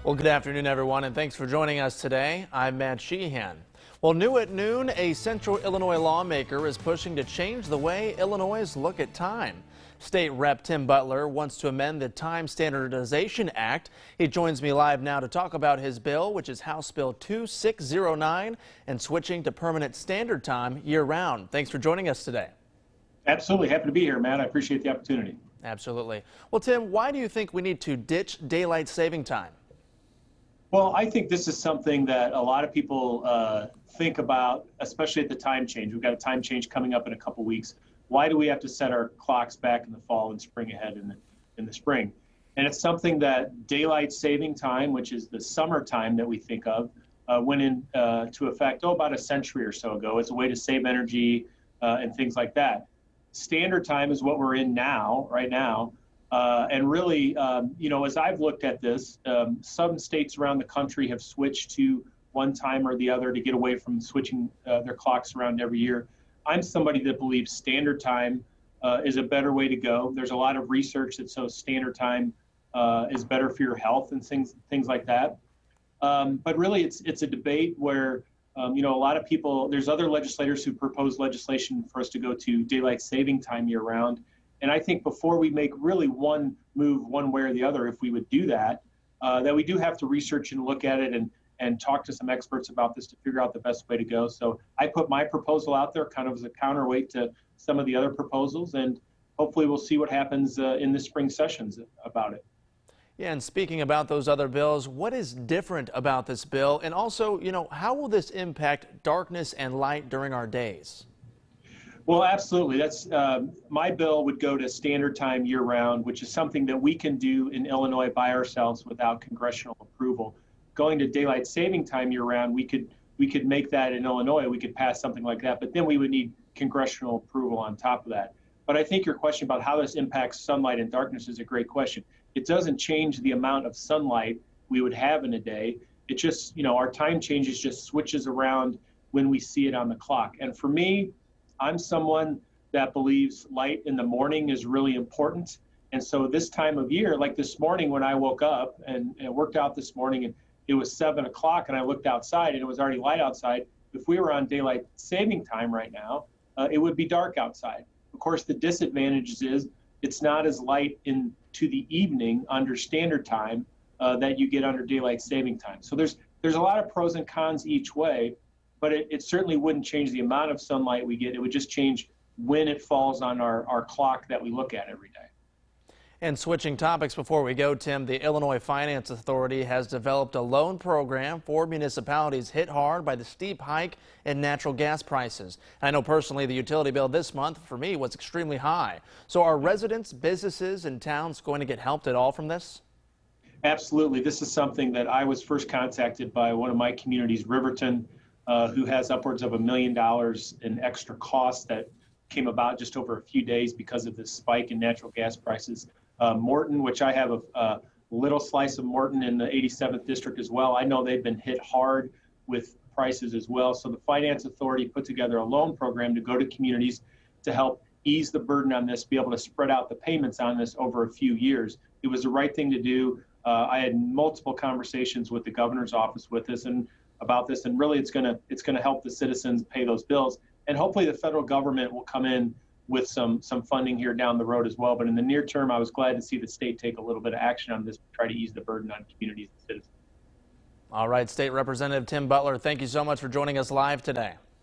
Well, good afternoon, everyone, and thanks for joining us today. I'm Matt Sheehan. Well, new at noon, a Central Illinois lawmaker is pushing to change the way Illinois look at time. State Rep Tim Butler wants to amend the Time Standardization Act. He joins me live now to talk about his bill, which is House Bill 2609, and switching to permanent standard time year-round. Thanks for joining us today. Absolutely. Happy to be here, Matt. I appreciate the opportunity. Absolutely. Well, Tim, why do you think we need to ditch daylight saving time? Well, I think this is something that a lot of people think about, especially at the time change. We've got a time change coming up in a couple weeks. Why do we have to set our clocks back in the fall and spring ahead in the spring? And it's something that daylight saving time, which is the summertime that we think of, went into effect about a century or so ago as a way to save energy and things like that. Standard time is what we're in now, right now. And really, as I've looked at this, some states around the country have switched to one time or the other to get away from switching their clocks around every year. I'm somebody that believes standard time is a better way to go. There's a lot of research that shows standard time is better for your health and things like that. But really, it's a debate where a lot of people, there's other legislators who propose legislation for us to go to daylight saving time year round. And I think before we make really one move one way or the other, if we would do that, that we do have to research and look at it and talk to some experts about this to figure out the best way to go. So I put my proposal out there kind of as a counterweight to some of the other proposals, and hopefully we'll see what happens in the spring sessions about it. Yeah, and speaking about those other bills, what is different about this bill? And also, how will this impact darkness and light during our days? Well, absolutely. That's my bill would go to standard time year-round, which is something that we can do in Illinois by ourselves without congressional approval. Going to daylight saving time year-round, we could make that in Illinois. We could pass something like that, but then we would need congressional approval on top of that. But I think your question about how this impacts sunlight and darkness is a great question. It doesn't change the amount of sunlight we would have in a day. It just, our time changes just switches around when we see it on the clock. And for me, I'm someone that believes light in the morning is really important. And so this time of year, like this morning when I woke up and worked out this morning and it was 7 o'clock and I looked outside and it was already light outside. If we were on daylight saving time right now, it would be dark outside. Of course, the disadvantage is it's not as light into the evening under standard time that you get under daylight saving time. So there's a lot of pros and cons each way. But it certainly wouldn't change the amount of sunlight we get. It would just change when it falls on our clock that we look at every day. And switching topics before we go, Tim, the Illinois Finance Authority has developed a loan program for municipalities hit hard by the steep hike in natural gas prices. And I know personally the utility bill this month for me was extremely high. So are residents, businesses, and towns going to get helped at all from this? Absolutely. This is something that I was first contacted by one of my communities, Riverton, who has upwards of $1 million in extra costs that came about just over a few days because of this spike in natural gas prices. Morton, which I have a little slice of Morton in the 87th district as well. I know they've been hit hard with prices as well. So the Finance Authority put together a loan program to go to communities to help ease the burden on this, be able to spread out the payments on this over a few years. It was the right thing to do. I had multiple conversations with the governor's office with this and about this, and really it's going to help the citizens pay those bills, and hopefully the federal government will come in with some funding here down the road as well. But in the near term, I was glad to see the state take a little bit of action on this to try to ease the burden on communities and citizens. All right, State Representative Tim Butler, thank you so much for joining us live today.